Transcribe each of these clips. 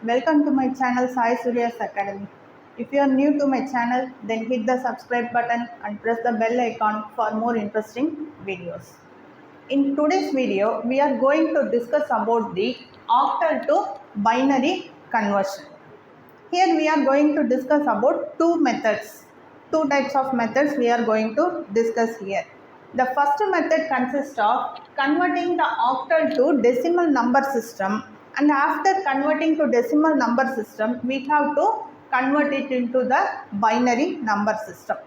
Welcome to my channel Suriyas Academy. If you are new to my channel, then hit the subscribe button and press the bell icon for more interesting videos. In today's video, we are going to discuss about the octal to binary conversion. Here we are going to discuss about two methods. Two types of methods we are going to discuss here. The first method consists of converting the octal to decimal number system, and after converting to decimal number system, we have to convert it into the binary number system.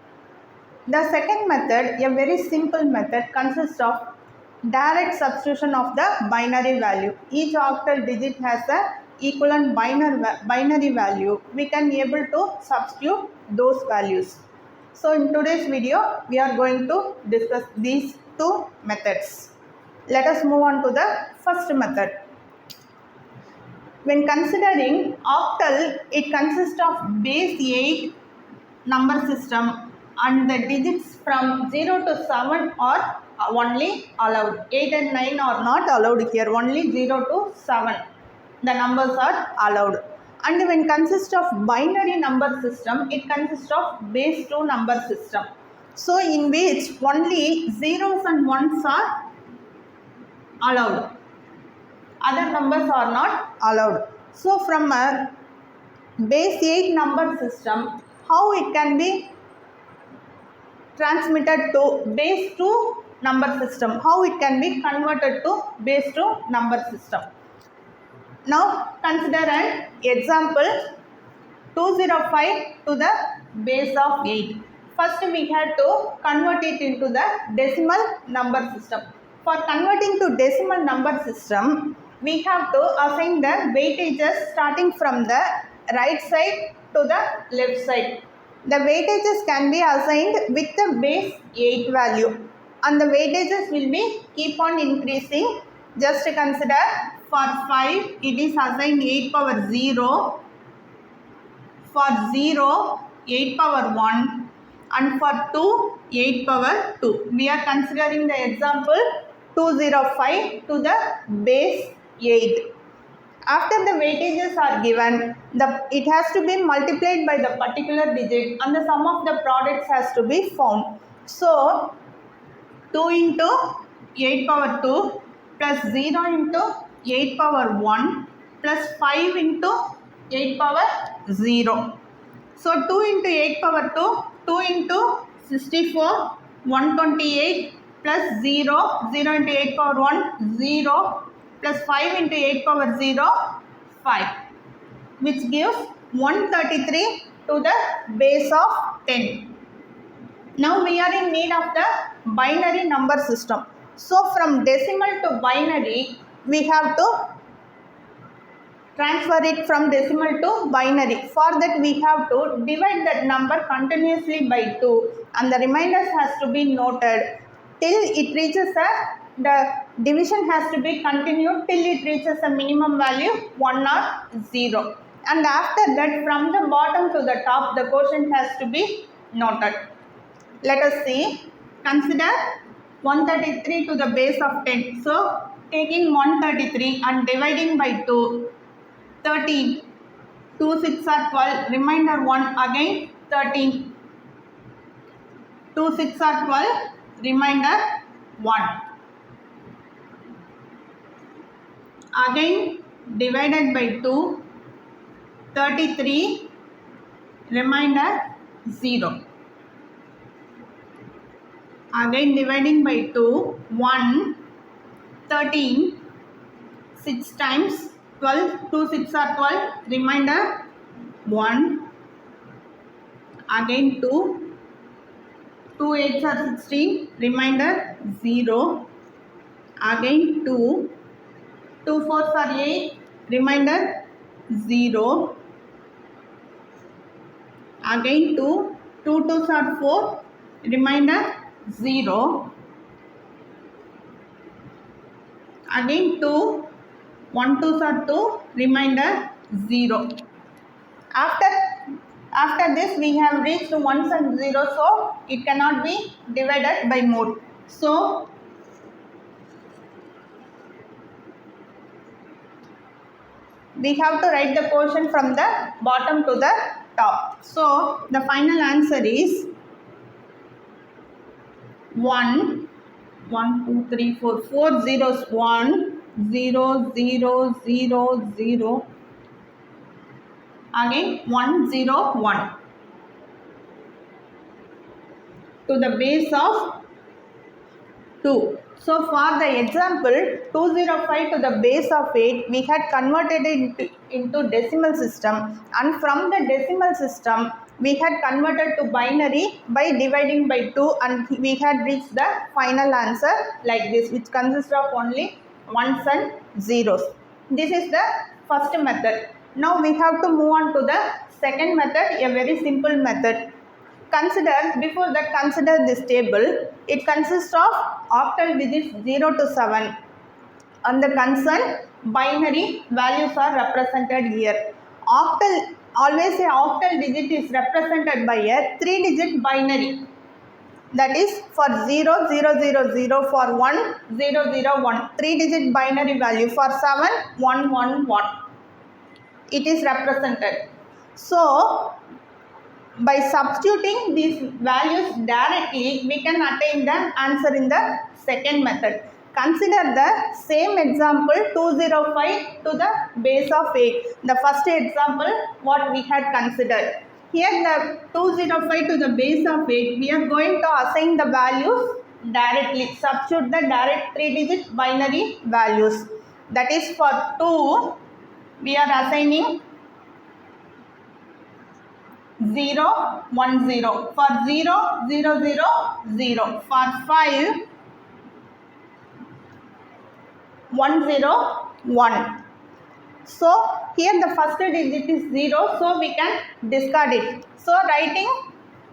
The second method, a very simple method, consists of direct substitution of the binary value. Each octal digit has a equivalent binary value. We can be able to substitute those values. So in today's video, we are going to discuss these two methods. Let us move on to the first method. When considering octal, it consists of base 8 number system, and the digits from 0 to 7 are only allowed. 8 and 9 are not allowed here, only 0 to 7. The numbers are allowed. And when consists of binary number system, it consists of base 2 number system. So in which only zeros and ones are allowed. Other numbers are not allowed. So from a base 8 number system, how it can be transmitted to base 2 number system, how it can be converted to base 2 number system. Now consider an example 205 to the base of 8. First we had to convert it into the decimal number system. For converting to decimal number system, we have to assign the weightages starting from the right side to the left side. The weightages can be assigned with the base 8 value, and the weightages will be keep on increasing. Just consider for 5 it is assigned 8 power 0, for 0 8 power 1, and for 2 8 power 2. We are considering the example 205 to the base 8. After the weightages are given, it has to be multiplied by the particular digit and the sum of the products has to be found. So 2 into 8 power 2 plus 0 into 8 power 1 plus 5 into 8 power 0. So 2 into 8 power 2, 2 into 64, 128 plus 0, 0 into 8 power 1, 0 plus 5 into 8 power 0, 5, which gives 133 to the base of 10. Now we are in need of the binary number system. So from decimal to binary, we have to transfer it from decimal to binary. For that we have to divide that number continuously by 2, and the reminders has to be noted till it reaches the division has to be continued till it reaches a minimum value 1 or 0. And after that, from the bottom to the top, the quotient has to be noted. Let us see. Consider 133 to the base of 10. So taking 133 and dividing by 2, 13. 2 6 are 12. Remainder 1, again 13. 2 6 are 12. Remainder 1. Again divided by 2, 33. Remainder 0. Again dividing by 2, 1, 13, 6 times 12, 2 6 are 12, remainder 1, again 2, 2 8s are 16, remainder 0, again 2, 2 4s are 8, remainder 0, again 2, 2 2s are 4, remainder 0, again 2, 1 2s are 2, remainder 0. After this we have reached ones and zeros, so it cannot be divided by more. So we have to write the quotient from the bottom to the top. So the final answer is 1, 1, 2, 3, 4, 4 zeros, 1, 0, 0, 0, 0, again 1, 0, 1 to the base of 2. So for the example 205 to the base of 8, we had converted it into decimal system, and from the decimal system we had converted to binary by dividing by 2, and we had reached the final answer like this, which consists of only ones and zeros. This is the first method. Now we have to move on to the second method, a very simple method. Consider this table. It consists of octal digits 0 to 7, and the concerned binary values are represented here. Always a octal digit is represented by a 3-digit binary. That is for 0, 0, 0, 0, for 1, 0, 0, 1. 3-digit binary value for 7, 1, 1, 1. It is represented. So by substituting these values directly, we can attain the answer in the second method. Consider the same example 205 to the base of 8. The first example what we had considered. Here the 205 to the base of 8, we are going to assign the values directly. Substitute the direct 3-digit binary values. That is for 2, we are assigning 0, 1, 0. For 0, 0, 0, 0. For 5, 1, 0, 1. So here the first digit is 0, so we can discard it. So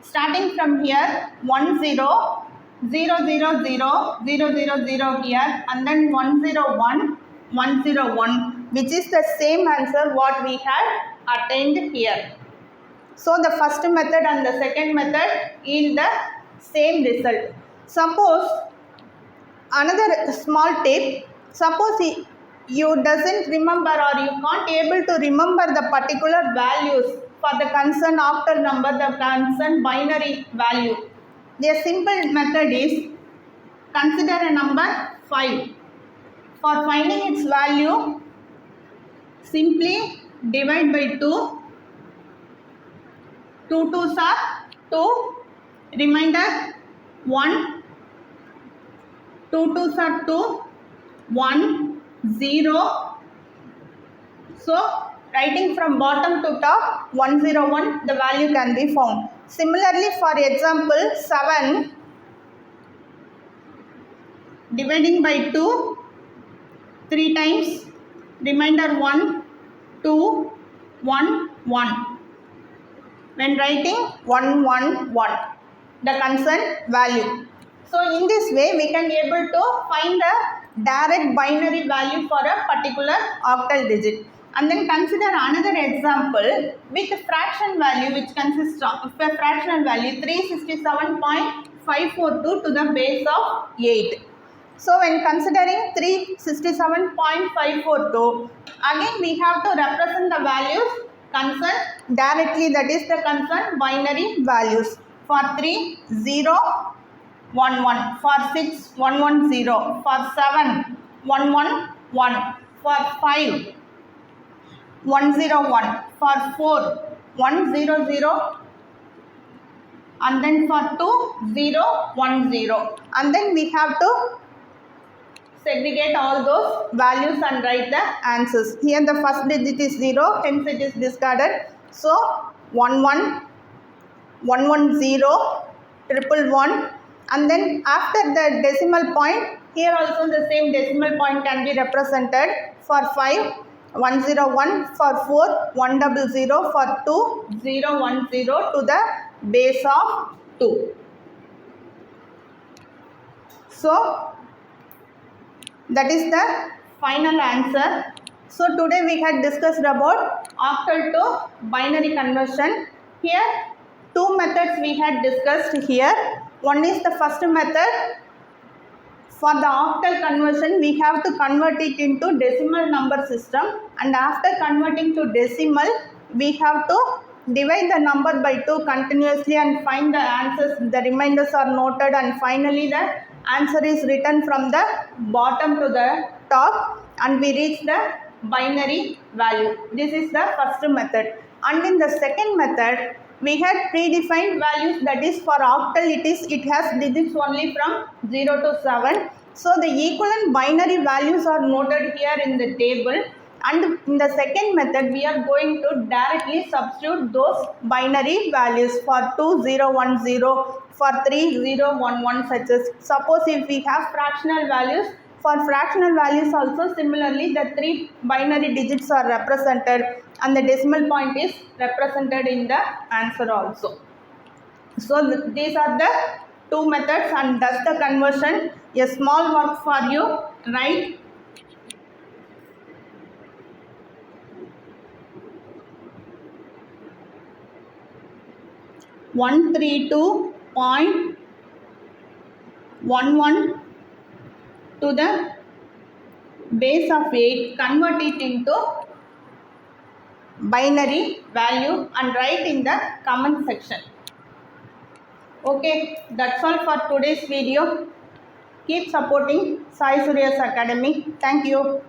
starting from here 1, 0, 0, 0, 0, 0, 0, 0 here, and then 1, 0, 1, 1, 0, 1, which is the same answer what we had attained here. So the first method and the second method yield the same result. Suppose another small tip, suppose you doesn't remember or you can't able to remember the particular values for the concerned octal number, the concerned binary value. The simple method is consider a number 5. For finding its value, simply divide by 2. 2 2s are 2, remainder 1, 2 2s are 2, 1, 0. So writing from bottom to top 101, the value can be found. Similarly for example 7, dividing by 2 3 times, remainder 1, 2, 1, 1. When writing 1, 1, 1, the concerned value. So in this way we can able to find the direct binary value for a particular octal digit. And then consider another example with a fraction value which consists of a fractional value 367.542 to the base of 8. So when considering 367.542, again we have to represent the values concerned directly, that is the concerned binary values. For 3, 0, 1, 1. For 6, 1, 1, 0. For 7, 1, 1, 1. For 5, 1, 0, 1. For 4, 1, 0, 0. And then for 2, 0, 1, 0. And then we have to segregate all those values and write the answers. Here the first digit is 0, hence it is discarded. So 1 1, 1 1 0, triple 1, and then after the decimal point, here also the same decimal point can be represented. For 5, 1 0 1, for 4, 1 0 0, for 2, 0 1 0 to the base of 2. So that is the final answer. So today we had discussed about octal to binary conversion. Here two methods we had discussed here. One is the first method, For the octal conversion, we have to convert it into decimal number system, and after converting to decimal, we have to divide the number by 2 continuously and find the answers. The remainders are noted, and finally the answer is written from the bottom to the top, and we reach the binary value. This is the first method. And in the second method, we had predefined values, that is for octal it has digits only from 0 to 7. So the equivalent binary values are noted here in the table, and in the second method we are going to directly substitute those binary values for 2010, for 3011, such as suppose if we have fractional values. For fractional values also similarly the 3 binary digits are represented and the decimal point is represented in the answer also. So these are the 2 methods, and thus the conversion. A small work for you, right? (132.11) to the base of 8, convert it into binary value and write in the comment section. Okay, that's all for today's video. Keep supporting Suriyas Academy. Thank you.